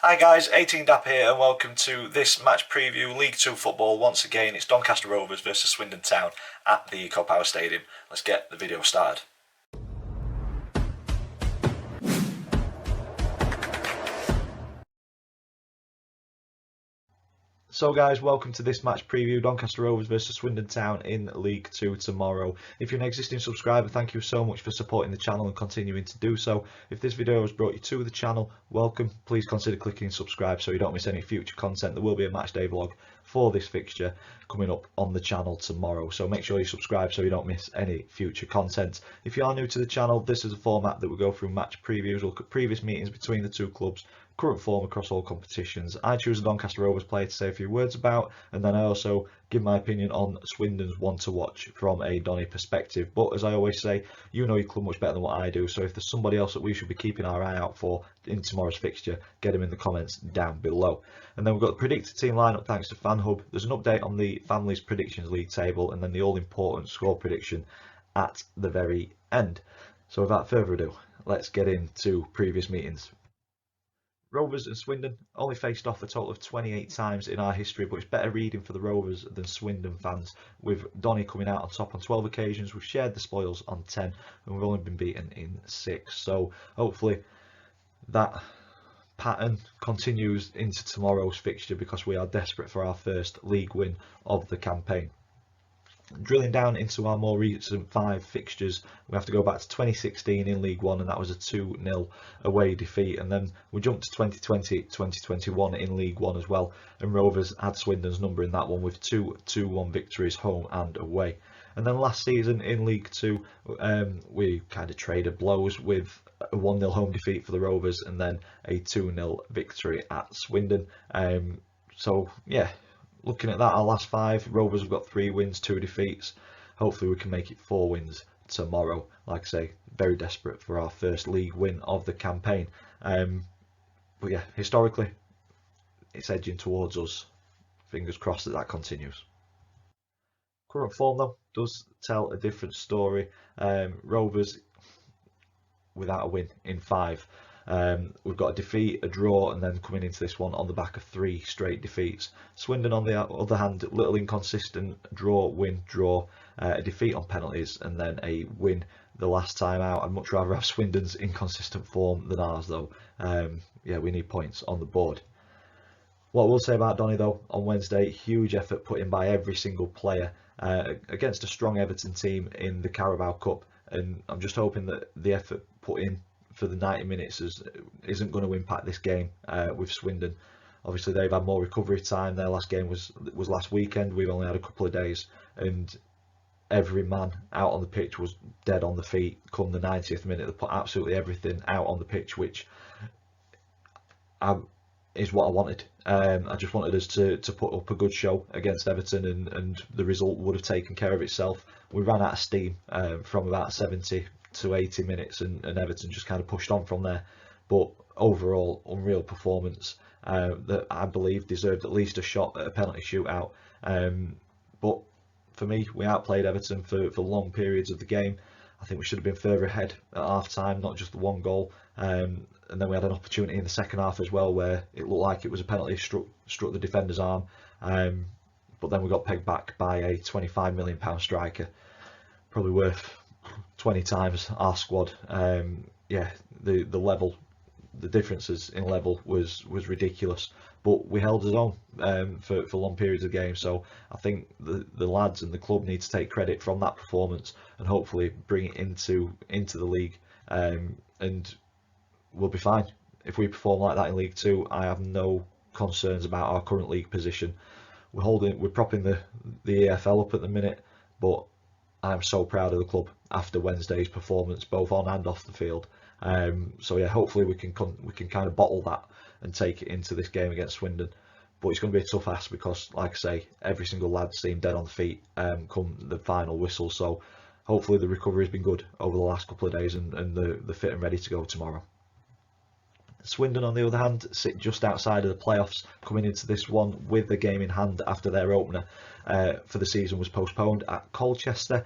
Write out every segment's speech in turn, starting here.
Hi guys, 18dap here and welcome to this match preview, League 2 football. Once again, it's Doncaster Rovers versus Swindon Town at the Eco Power Stadium. Let's get the video started. So guys, welcome to this match preview, Doncaster Rovers versus Swindon Town in League 2 tomorrow. If you're an existing subscriber, thank you so much for supporting the channel and continuing to do so. If this video has brought you to the channel, welcome. Please consider clicking subscribe so you don't miss any future content. There will be a match day vlog for this fixture coming up on the channel tomorrow, so make sure you subscribe so you don't miss any future content. If you are new to the channel, this is a format that will go through match previews, look at previous meetings between the two clubs, current form across all competitions. I choose a Doncaster Rovers player to say a few words about, and then I also give my opinion on Swindon's one to watch from a Donny perspective. But as I always say, you know your club much better than what I do, so if there's somebody else that we should be keeping our eye out for in tomorrow's fixture, get them in the comments down below. And then we've got the predicted team lineup thanks to FanHub. There's an update on the Families Predictions League table, and then the all-important score prediction at the very end. So without further ado, let's get into previous meetings. Rovers and Swindon only faced off a total of 28 times in our history, but it's better reading for the Rovers than Swindon fans. With Donny coming out on top on 12 occasions, we've shared the spoils on 10, and we've only been beaten in 6. So hopefully that pattern continues into tomorrow's fixture because we are desperate for our first league win of the campaign. Drilling down into our more recent 5 fixtures, we have to go back to 2016 in League 1, and that was a 2-0 away defeat, and then we jumped to 2020-2021 in League 1 as well, and Rovers had Swindon's number in that one with 2 2-1 victories home and away. And then last season in League 2, we kind of traded blows with a 1-0 home defeat for the Rovers and then a 2-0 victory at Swindon. So yeah, looking at that, our last 5, Rovers have got 3 wins, 2 defeats. Hopefully we can make it 4 wins tomorrow. Like I say, very desperate for our first league win of the campaign. But yeah, historically, it's edging towards us. Fingers crossed that that continues. Current form though does tell a different story. Rovers without a win in 5. We've got a defeat, a draw, and then coming into this one on the back of 3 straight defeats. Swindon, on the other hand, little inconsistent, draw, win, draw, a defeat on penalties, and then a win the last time out. I'd much rather have Swindon's inconsistent form than ours, though. Yeah, we need points on the board. What we'll say about Donny, though, on Wednesday, huge effort put in by every single player against a strong Everton team in the Carabao Cup, and I'm just hoping that the effort put in for the 90 minutes isn't going to impact this game with Swindon. Obviously they've had more recovery time. Their last game was last weekend. We've only had a couple of days, and every man out on the pitch was dead on the feet come the 90th minute. They put absolutely everything out on the pitch, which is what I wanted. I just wanted us to put up a good show against Everton, and the result would have taken care of itself. We ran out of steam from about 70 to 80 minutes, and Everton just kind of pushed on from there. But overall, unreal performance that I believe deserved at least a shot at a penalty shootout. But for me, we outplayed Everton for long periods of the game. I think we should have been further ahead at half time, not just the 1 goal. And then we had an opportunity in the second half as well where it looked like it was a penalty struck the defender's arm. But then we got pegged back by a £25 million striker, probably worth 20 times our squad. Yeah, the level, the differences in level was ridiculous, but we held our own for long periods of the game. So I think the lads and the club need to take credit from that performance and hopefully bring it into the league, and we'll be fine. If we perform like that in League 2, I have no concerns about our current league position. We're propping the EFL up at the minute, but I'm so proud of the club after Wednesday's performance, both on and off the field. So yeah, hopefully we can kind of bottle that and take it into this game against Swindon. But it's going to be a tough ask because, like I say, every single lad seemed dead on the feet come the final whistle. So hopefully the recovery has been good over the last couple of days, and they're fit and ready to go tomorrow. Swindon, on the other hand, sit just outside of the playoffs, coming into this one with the game in hand after their opener for the season was postponed at Colchester.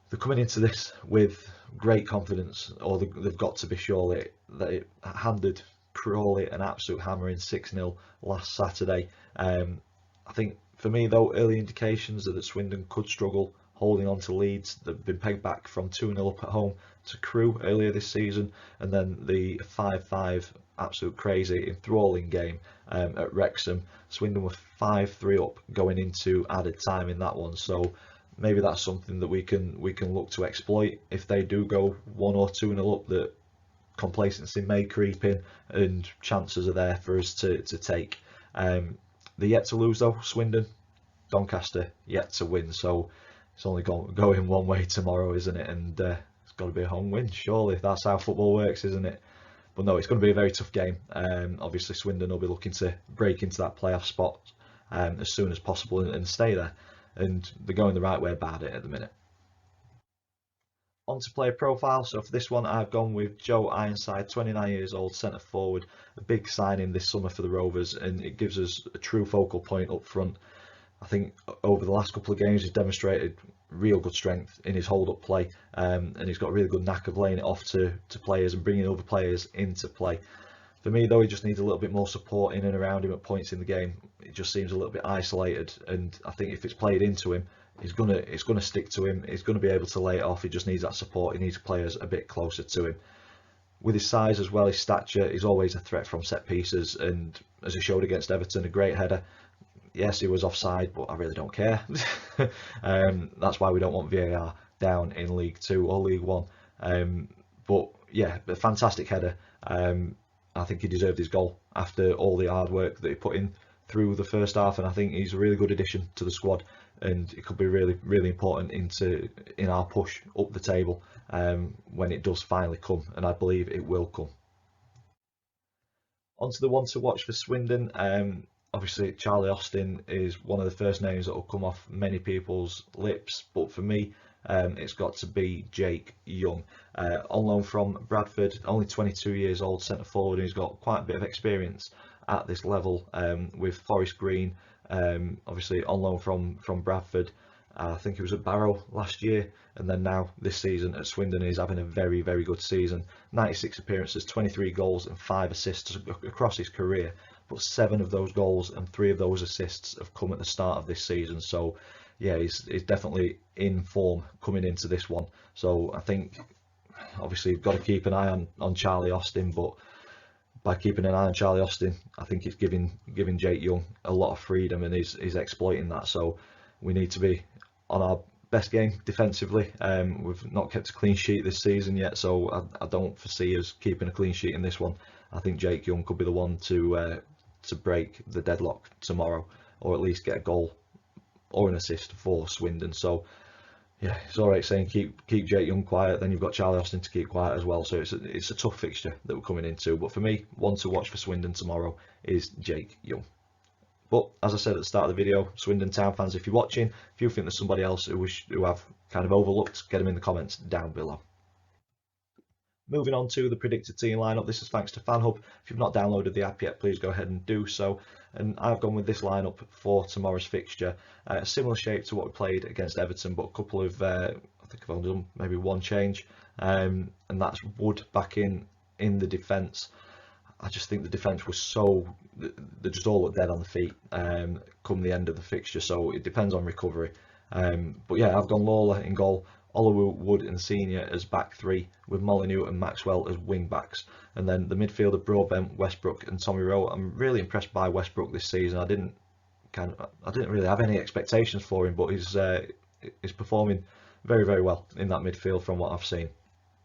They're coming into this with great confidence, or they've got to be sure that it handed Crawley an absolute hammering 6-0 last Saturday. I think for me though, early indications are that Swindon could struggle holding on to leads. They've been pegged back from 2-0 up at home to Crewe earlier this season, and then the 5-5 absolute crazy enthralling game at Wrexham. Swindon were 5-3 up going into added time in that one, so maybe that's something that we can look to exploit. If they do go 1 or 2-0 up, that complacency may creep in and chances are there for us to take. They're yet to lose though, Swindon. Doncaster yet to win, so it's only going one way tomorrow, isn't it? And it's got to be a home win, surely. That's how football works, isn't it? But no, it's going to be a very tough game. Obviously Swindon will be looking to break into that playoff spot as soon as possible and stay there, and they're going the right way about it at the minute. On to player profile. So for this one, I've gone with Joe Ironside, 29 years old, centre forward. A big signing this summer for the Rovers, and it gives us a true focal point up front. I think over the last couple of games he's demonstrated real good strength in his hold-up play, and he's got a really good knack of laying it off to players and bringing other players into play. For me though, he just needs a little bit more support in and around him at points in the game. It just seems a little bit isolated, and I think if it's played into him, it's gonna stick to him. He's gonna be able to lay it off. He just needs that support. He needs players a bit closer to him. With his size as well, his stature, he's always a threat from set pieces, and as he showed against Everton, a great header. Yes, he was offside, but I really don't care. That's why we don't want VAR down in League 2 or League 1. But yeah, a fantastic header. I think he deserved his goal after all the hard work that he put in through the first half, and I think he's a really good addition to the squad, and it could be really important in our push up the table when it does finally come, and I believe it will come. On to the one to watch for Swindon. Obviously Charlie Austin is one of the first names that will come off many people's lips, but for me it's got to be Jake Young, on loan from Bradford, only 22 years old, centre forward, and he's got quite a bit of experience at this level with Forest Green. Obviously on loan from Bradford. I think he was at Barrow last year, and then now this season at Swindon he's having a very good season. 96 appearances, 23 goals and 5 assists across his career, but 7 of those goals and 3 of those assists have come at the start of this season. So yeah, he's definitely in form coming into this one. So I think obviously you've got to keep an eye on Charlie Austin, but by keeping an eye on Charlie Austin, I think it's giving Jake Young a lot of freedom, and he's exploiting that. So we need to be on our best game defensively. We've not kept a clean sheet this season yet, so I don't foresee us keeping a clean sheet in this one. I think Jake Young could be the one to break the deadlock tomorrow, or at least get a goal or an assist for Swindon. So yeah, it's all right saying keep Jake Young quiet, then you've got Charlie Austin to keep quiet as well. So it's a tough fixture that we're coming into. But for me, one to watch for Swindon tomorrow is Jake Young. But as I said at the start of the video, Swindon Town fans, if you're watching, if you think there's somebody else who I've kind of overlooked, get them in the comments down below. Moving on to the predicted team lineup, this is thanks to FanHub. If you've not downloaded the app yet, please go ahead and do so. And I've gone with this lineup for tomorrow's fixture. A similar shape to what we played against Everton, but a couple of, I think I've only done maybe one change, and that's Wood back in the defence. I just think the defence was so, they just all look dead on the feet come the end of the fixture, so it depends on recovery. But yeah, I've gone Lawler in goal, Oliver, Wood and Senior as back three, with Molyneux and Maxwell as wing backs, and then the midfield of Broadbent, Westbrook and Tommy Rowe. I'm really impressed by Westbrook this season. I didn't really have any expectations for him, but he's performing very well in that midfield from what I've seen.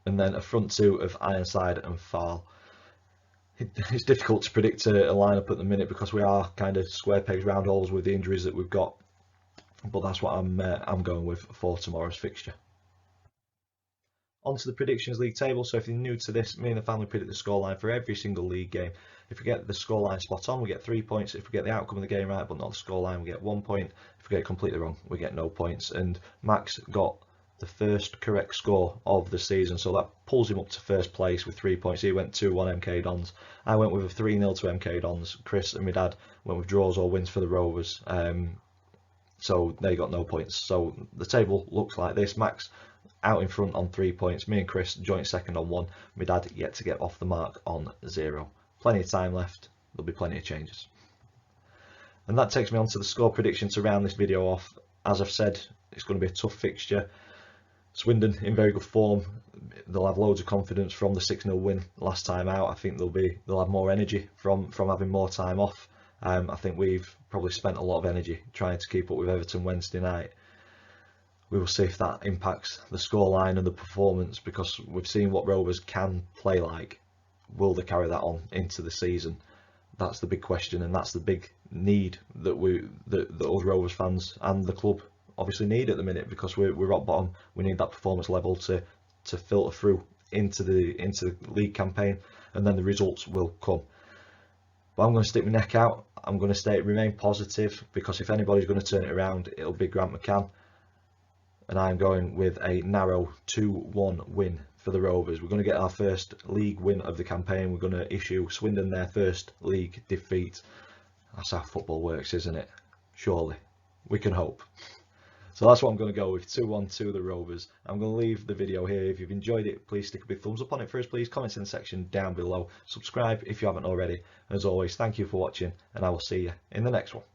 And then a front two of Ironside and Farl. It's difficult to predict a lineup at the minute because we are kind of square pegs round holes with the injuries that we've got, but that's what I'm going with for tomorrow's fixture. On to the predictions league table. So if you're new to this, me and the family predict the scoreline for every single league game. If we get the scoreline spot on, we get 3 points. If we get the outcome of the game right but not the scoreline, we get 1 point. If we get it completely wrong, we get no points. And Max got the first correct score of the season, so that pulls him up to first place with 3 points. He went 2-1 MK Dons. I went with a 3-0 to MK Dons. Chris and my dad went with draws or wins for the Rovers, so they got no points. So the table looks like this: Max out in front on 3 points, me and Chris joint second on 1, my dad yet to get off the mark on 0 plenty of time left, there'll be plenty of changes. And that takes me on to the score prediction to round this video off. As I've said, it's going to be a tough fixture. Swindon in very good form. They'll have loads of confidence from the 6-0 win last time out. I think they'll have more energy from having more time off. I think we've probably spent a lot of energy trying to keep up with Everton Wednesday night. We will see if that impacts the scoreline and the performance, because we've seen what Rovers can play like. Will they carry that on into the season? That's the big question, and that's the big need that us Rovers fans and the club obviously need at the minute, because we're rock bottom. We need that performance level to filter through into the league campaign, and then the results will come. But I'm going to stick my neck out. I'm going to remain positive, because if anybody's going to turn it around, it'll be Grant McCann. And I'm going with a narrow 2-1 win for the Rovers. We're going to get our first league win of the campaign. We're going to issue Swindon their first league defeat. That's how football works, isn't it? Surely. We can hope. So that's what I'm going to go with, 2-1 to the Rovers. I'm going to leave the video here. If you've enjoyed it, please stick a big thumbs up on it for us, please. Comments in the section down below. Subscribe if you haven't already. As always, thank you for watching, and I will see you in the next one.